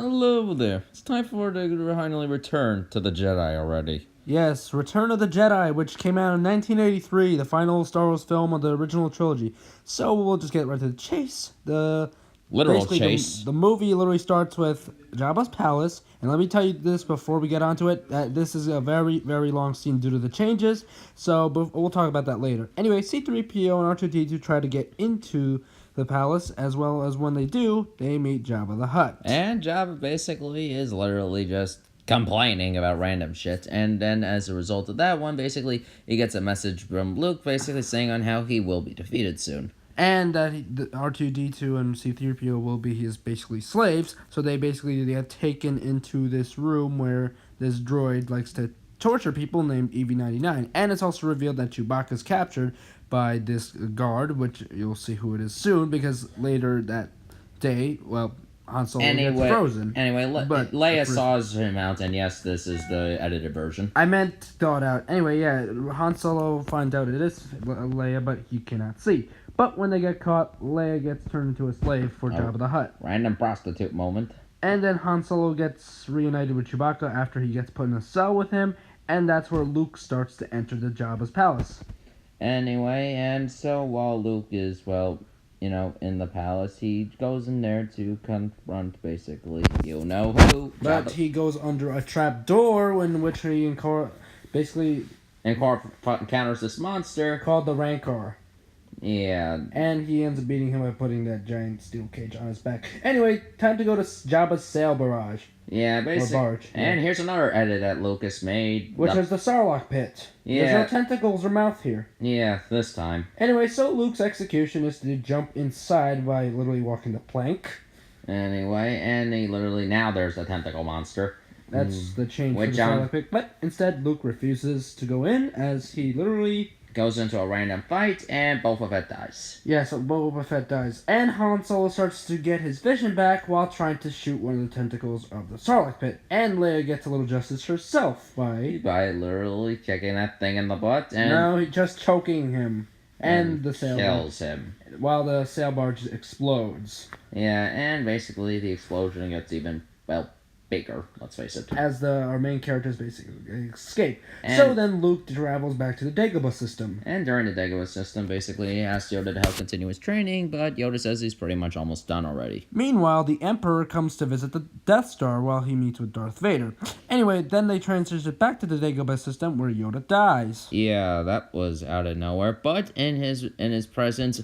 Hello there. It's time for to finally return to the Jedi already. Yes, Return of the Jedi, which came out in 1983, the final Star Wars film of the original trilogy. So we'll just get right to the chase. Literal chase. The movie literally starts with Jabba's palace, and let me tell you this before we get onto it, that this is a very, very long scene due to the changes, so we'll talk about that later. Anyway, C-3PO and R2-D2 try to get into the palace, as well as when they do, they meet Jabba the Hutt. And Jabba basically is literally just complaining about random shit, and then as a result of that one, basically he gets a message from Luke basically saying on how he will be defeated soon. And that R2-D2 and C-3PO will be his basically slaves, so they have taken into this room where this droid likes to torture people named EV-99. And it's also revealed that Chewbacca's captured by this guard, which you'll see who it is soon, because later that day, Han Solo gets frozen. Anyway, Leia saws him out, and yes, this is the edited version. I meant thought out. Anyway, yeah, Han Solo finds out it is Leia, but he cannot see. But when they get caught, Leia gets turned into a slave for Jabba the Hutt. Random prostitute moment. And then Han Solo gets reunited with Chewbacca after he gets put in a cell with him, and that's where Luke starts to enter the Jabba's palace. Anyway, and so while Luke is, in the palace, he goes in there to confront, basically, you know who. But he goes under a trap door in which he encounters this monster called the Rancor. Yeah. And he ends up beating him by putting that giant steel cage on his back. Anyway, time to go to Jabba's sail barrage. Yeah, basically. Or barge. And here's another edit that Lucas made. Which is the Sarlacc pit. Yeah. There's no tentacles or mouth here. Yeah, this time. Anyway, so Luke's execution is to jump inside by literally walking the plank. Anyway, and now there's a tentacle monster. That's the change for the Sarlacc pit. But instead, Luke refuses to go in as he literally goes into a random fight, and Boba Fett dies. Yeah, so Boba Fett dies. And Han Solo starts to get his vision back while trying to shoot one of the tentacles of the Sarlacc pit. And Leia gets a little justice herself by literally kicking that thing in the butt. And no, just choking him. And the sail kills him. While the sail barge explodes. Yeah, and basically the explosion gets even, bigger, let's face it. As our main characters basically escape. So then Luke travels back to the Dagobah system. And during the Dagobah system, basically he asks Yoda to help continue his training, but Yoda says he's pretty much almost done already. Meanwhile, the Emperor comes to visit the Death Star while he meets with Darth Vader. Anyway, then they transition back to the Dagobah system where Yoda dies. Yeah, that was out of nowhere. But in his presence,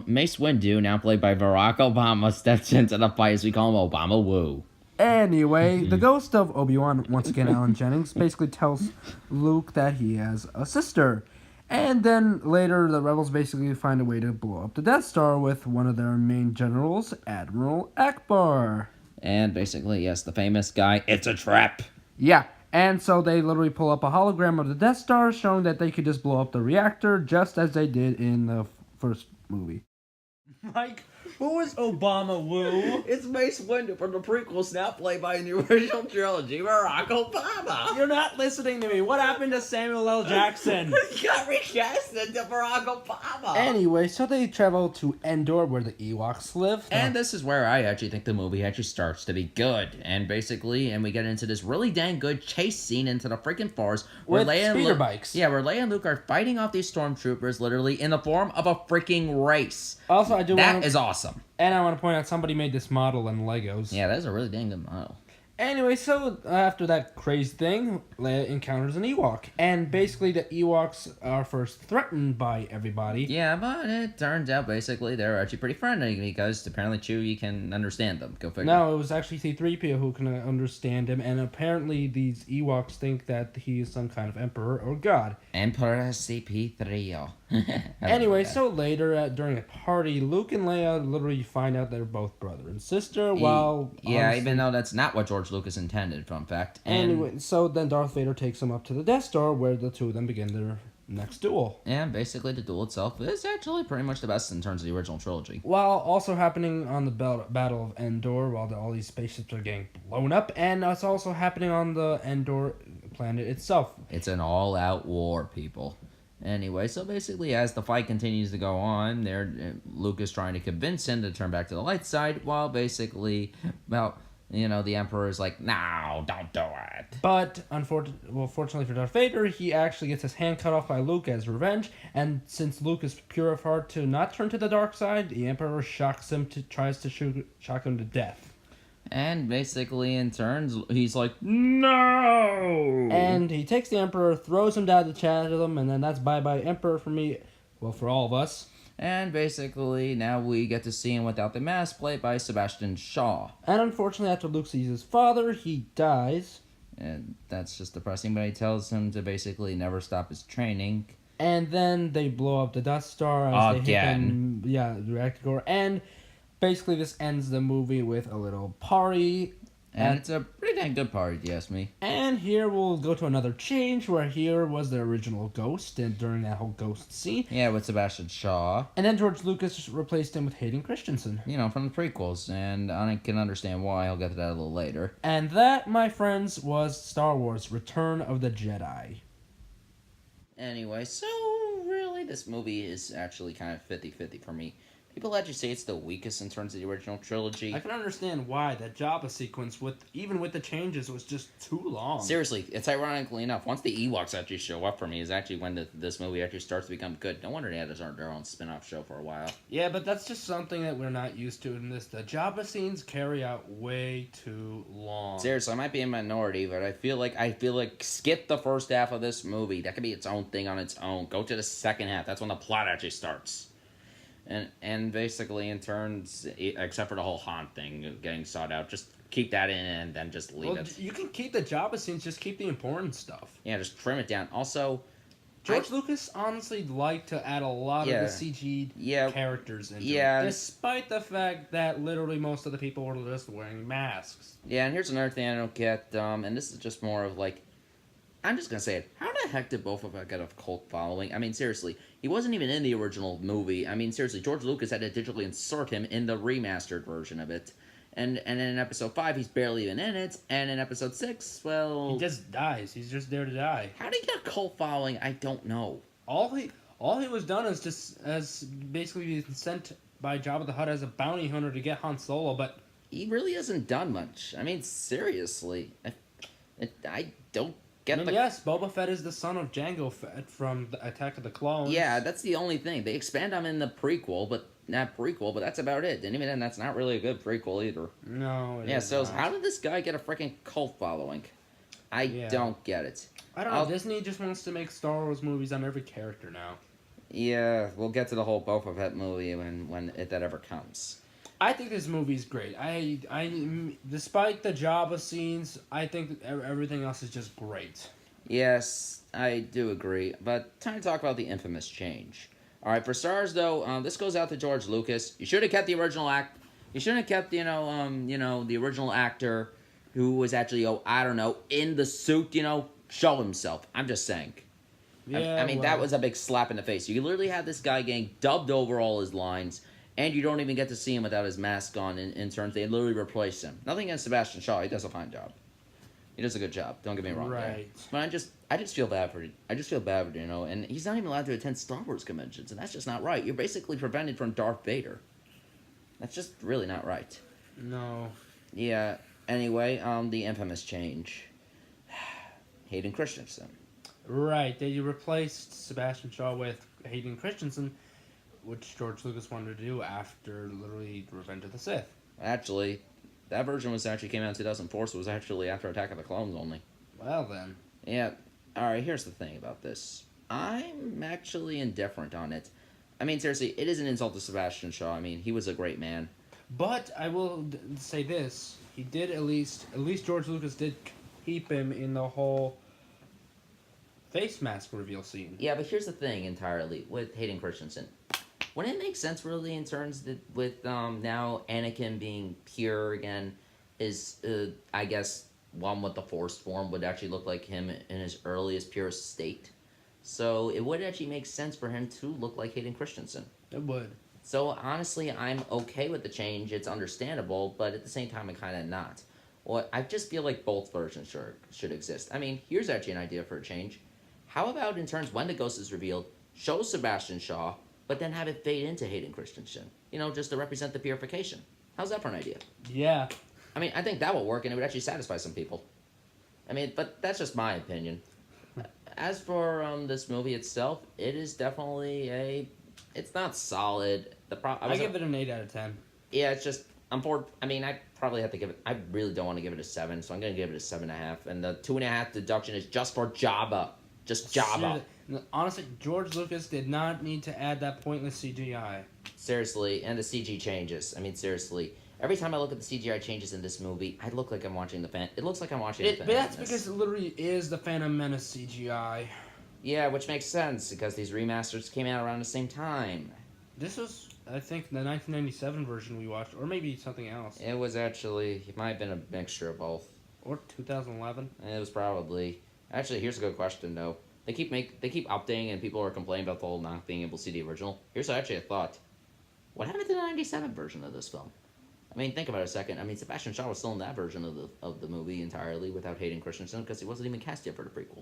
Mace Windu, now played by Barack Obama, steps into the fight as we call him Obama Woo. Anyway, the ghost of Obi-Wan, once again Alan Jennings, basically tells Luke that he has a sister. And then later, the rebels basically find a way to blow up the Death Star with one of their main generals, Admiral Akbar. And basically, yes, the famous guy, it's a trap. Yeah, and so they literally pull up a hologram of the Death Star showing that they could just blow up the reactor just as they did in the first movie. Mike, who is Obama Woo? It's Mace Windu from the prequels, now played by in the original trilogy, Barack Obama. You're not listening to me. What happened to Samuel L. Jackson? He got recasted to Barack Obama. Anyway, so they travel to Endor where the Ewoks live. And this is where I actually think the movie actually starts to be good. And we get into this really dang good chase scene into the freaking forest where Leia and Luke, bikes. Yeah, where Leia and Luke are fighting off these stormtroopers literally in the form of a freaking race. Also, That is awesome. And I want to point out somebody made this model in Legos. Yeah, that's a really dang good model. Anyway, so after that crazy thing, Leia encounters an Ewok. And basically the Ewoks are first threatened by everybody. Yeah, but it turns out basically they're actually pretty friendly because apparently Chewie can understand them. Go figure. No, it was actually C-3PO who can understand him. And apparently these Ewoks think that he is some kind of emperor or god. Emperor CP3O. Anyway, so later during a party, Luke and Leia literally find out they're both brother and sister. Even though that's not what George Lucas intended, fun fact. Anyway, so then Darth Vader takes them up to the Death Star where the two of them begin their next duel. And basically the duel itself is actually pretty much the best in terms of the original trilogy. While also happening on the Battle of Endor while all these spaceships are getting blown up, and it's also happening on the Endor planet itself. It's an all-out war, people. Anyway, so basically as the fight continues to go on, Luke is trying to convince him to turn back to the light side, while basically, the Emperor is like, no, don't do it. But fortunately for Darth Vader, he actually gets his hand cut off by Luke as revenge. And since Luke is pure of heart to not turn to the dark side, the Emperor tries to shock him to death. And basically, in turns, he's like, no! And he takes the Emperor, throws him down the chasm, and then that's bye-bye Emperor for me. Well, for all of us. And basically, now we get to see him without the mask, played by Sebastian Shaw. And unfortunately, after Luke sees his father, he dies. And that's just depressing, but he tells him to basically never stop his training. And then they blow up the Death Star as they hit him. Yeah, the reactor core. And basically, this ends the movie with a little party. And it's a pretty dang good party, if you ask me. And here we'll go to another change, where here was the original Ghost, and during that whole Ghost scene. Yeah, with Sebastian Shaw. And then George Lucas replaced him with Hayden Christensen. From the prequels, and I can understand why. I'll get to that a little later. And that, my friends, was Star Wars Return of the Jedi. Anyway, so really, this movie is actually kind of 50-50 for me. People actually say it's the weakest in terms of the original trilogy. I can understand why. That Jabba sequence, even with the changes, was just too long. Seriously, it's ironically enough, once the Ewoks actually show up for me is actually when this movie actually starts to become good. No wonder they had their own spin-off show for a while. Yeah, but that's just something that we're not used to in this. The Jabba scenes carry out way too long. Seriously, I might be a minority, but I feel like skip the first half of this movie. That could be its own thing on its own. Go to the second half. That's when the plot actually starts. And basically, in turns, except for the whole Han thing getting sought out, just keep that in and then just leave it. You can keep the Jabba scenes, just keep the important stuff. Yeah, just trim it down. Also, George Lucas honestly liked to add a lot of the CG characters into it, despite the fact that literally most of the people were just wearing masks. Yeah, and here's another thing I don't get, and this is just more of like, I'm just gonna say it. How the heck did Boba Fett get a cult following? I mean, seriously, he wasn't even in the original movie. I mean, seriously, George Lucas had to digitally insert him in the remastered version of it. And in Episode 5, he's barely even in it. And in Episode 6, well... he just dies. He's just there to die. How did he get a cult following? I don't know. All he was done is just as basically sent by Jabba the Hutt as a bounty hunter to get Han Solo, but... he really hasn't done much. I mean, seriously. I don't... yes, Boba Fett is the son of Jango Fett from the Attack of the Clones. Yeah, that's the only thing. They expand on him in the prequel, but that's about it. And even then, that's not really a good prequel either. No, so how did this guy get a freaking cult following? I don't get it. I don't know. Disney just wants to make Star Wars movies on every character now. Yeah, we'll get to the whole Boba Fett movie when that ever comes. I think this movie's great. I despite the Jabba scenes, I think everything else is just great. Yes, I do agree. But time to talk about the infamous change. All right, for stars though, this goes out to George Lucas. You should have kept the original act. You shouldn't have kept the original actor who was actually in the suit. Show himself. I'm just saying. Yeah, I mean that was a big slap in the face. You literally had this guy getting dubbed over all his lines. And you don't even get to see him without his mask on in terms they literally replace him. Nothing against Sebastian Shaw, he does a fine job. He does a good job, don't get me wrong. Right. But I just feel bad for it. I just feel bad for it, and he's not even allowed to attend Star Wars conventions, and that's just not right. You're basically prevented from Darth Vader. That's just really not right. No. Yeah, anyway, the infamous change. Hayden Christensen. Right, they replaced Sebastian Shaw with Hayden Christensen, which George Lucas wanted to do after literally Revenge of the Sith. Actually, that version came out in 2004, so it was actually after Attack of the Clones only. Well then. Yeah, alright, here's the thing about this. I'm actually indifferent on it. I mean, seriously, it is an insult to Sebastian Shaw. I mean, he was a great man. But I will say this. He did at least George Lucas did keep him in the whole face mask reveal scene. Yeah, but here's the thing entirely with Hayden Christensen. Wouldn't it make sense really in terms that with now Anakin being pure again is I guess one with the Force form would actually look like him in his earliest purest state. So it would actually make sense for him to look like Hayden Christensen. It would. So honestly, I'm okay with the change. It's understandable, but at the same time, I'm kind of not. Well, I just feel like both versions should exist. I mean, here's actually an idea for a change. How about in terms when the ghost is revealed, show Sebastian Shaw, but then have it fade into Hayden Christensen. Just to represent the purification. How's that for an idea? Yeah. I mean, I think that will work, and it would actually satisfy some people. I mean, but that's just my opinion. As for this movie itself, it is definitely a. It's not solid. I give it an 8 out of 10. Yeah, it's just I'm bored. I mean, I probably have to give it. I really don't want to give it a 7, so I'm gonna give it a 7.5. And the 2.5 deduction is just for Jabba, just Jabba. Honestly, George Lucas did not need to add that pointless CGI. Seriously, and the CG changes. I mean, seriously. Every time I look at the CGI changes in this movie, I look like I'm watching the fan. It looks like I'm watching the Phantom But that's Menace. because it literally is the Phantom Menace CGI. Yeah, which makes sense because these remasters came out around the same time. This was, I think, the 1997 version we watched, or maybe something else. It was actually. It might have been a mixture of both. Or 2011. It was probably. Actually, here's a good question though. They keep updating, and people are complaining about the whole not being able to see the original. Here's actually a thought. What happened to the '97 version of this film? I mean, think about it a second. I mean, Sebastian Shaw was still in that version of the movie entirely without Hayden Christensen because he wasn't even cast yet for the prequel.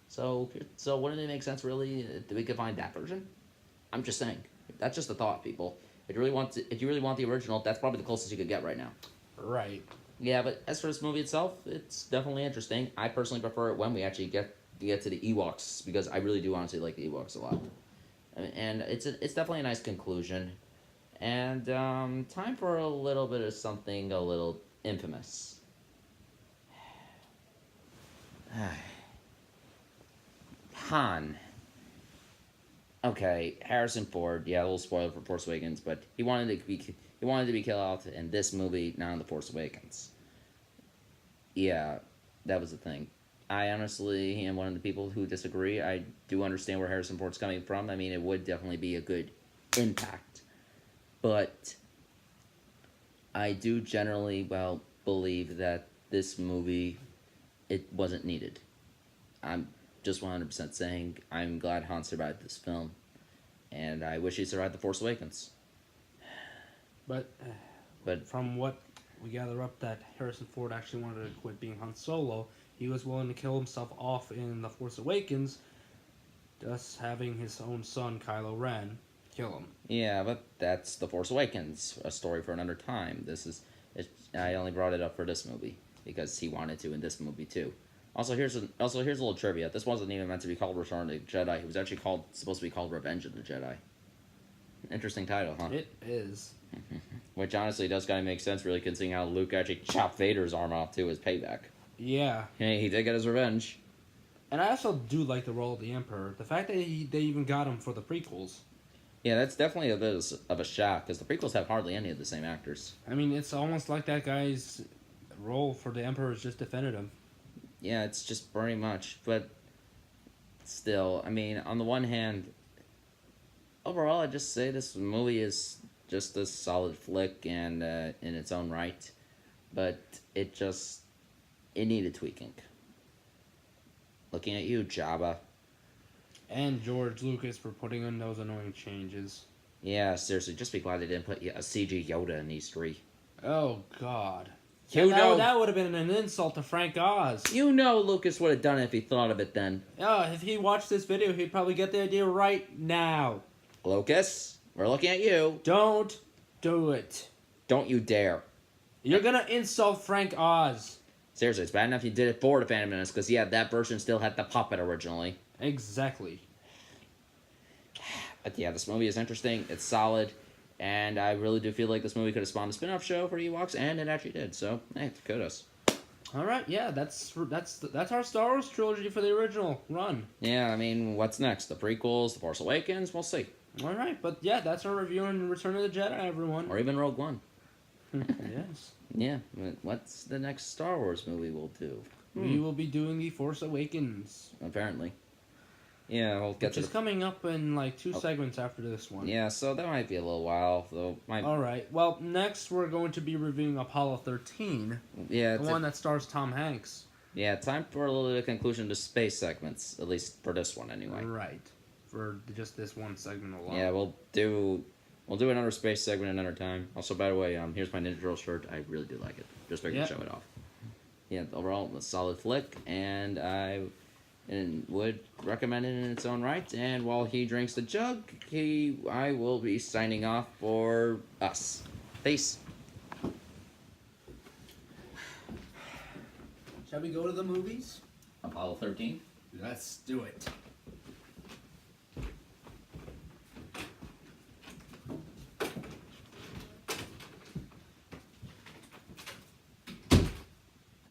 So wouldn't it make sense really that we could find that version? I'm just saying. That's just a thought, people. If you really want the original, that's probably the closest you could get right now. Right. Yeah, but as for this movie itself, it's definitely interesting. I personally prefer it when we actually get to the Ewoks because I really do honestly like the Ewoks a lot, and it's definitely a nice conclusion. And time for a little bit of something a little infamous. Han. Okay, Harrison Ford. Yeah, a little spoiler for Force Awakens, but he wanted to be killed off in this movie, not in the Force Awakens. Yeah, that was the thing. I honestly am one of the people who disagree. I do understand where Harrison Ford's coming from. I mean, it would definitely be a good impact. But I do generally, believe that this movie, it wasn't needed. I'm just 100% saying I'm glad Han survived this film. And I wish he survived The Force Awakens. But from what we gather up, that Harrison Ford actually wanted to quit being Han Solo. He was willing to kill himself off in The Force Awakens, thus having his own son, Kylo Ren, kill him. Yeah, but that's The Force Awakens, a story for another time. I only brought it up for this movie because he wanted to in this movie too. Also, here's a little trivia. This wasn't even meant to be called Return of the Jedi. It was actually supposed to be called Revenge of the Jedi. Interesting title, huh? It is. Which honestly does kind of make sense, really, considering how Luke actually chopped Vader's arm off too as payback. Yeah. Hey, he did get his revenge. And I also do like the role of the Emperor. The fact that they even got him for the prequels. Yeah, that's definitely a bit of a shock, because the prequels have hardly any of the same actors. I mean, it's almost like that guy's role for the Emperor is just definitive. Yeah, it's just very much, but still, I mean, on the one hand, overall, I just say this movie is just a solid flick and in its own right, but it needed tweaking. Looking at you, Jabba. And George Lucas for putting in those annoying changes. Yeah, seriously, just be glad they didn't put a CG Yoda in these three. Oh, God. That would have been an insult to Frank Oz. You know Lucas would have done it if he thought of it then. Yeah, if he watched this video, he'd probably get the idea right now. Lucas, we're looking at you. Don't do it. Don't you dare. You're gonna insult Frank Oz. Seriously, it's bad enough you did it for the Phantom Menace, because, yeah, that version still had the puppet originally. Exactly. But, yeah, this movie is interesting. It's solid. And I really do feel like this movie could have spawned a spin-off show for Ewoks, and it actually did. So, hey, kudos. All right, yeah, that's our Star Wars trilogy for the original run. Yeah, I mean, what's next? The prequels, The Force Awakens? We'll see. All right, but yeah, that's our review on Return of the Jedi, everyone. Or even Rogue One. Yes. Yeah, what's the next Star Wars movie we'll do? We will be doing The Force Awakens. Apparently. Yeah, we'll get Which is coming up in like 2 segments after this one. Yeah, so that might be a little while, though. Alright, well, next we're going to be reviewing Apollo 13. Yeah, the one that stars Tom Hanks. Yeah, time for a little bit of conclusion to space segments, at least for this one anyway. Right. For just this one segment alone. Yeah, we'll do another space segment another time. Also, by the way, here's my Ninja Turtle shirt. I really do like it. Just figured to show it off. Yeah, overall, a solid flick, and I would recommend it in its own right. And while he drinks the jug, I will be signing off for us. Peace. Shall we go to the movies? Apollo 13. Let's do it.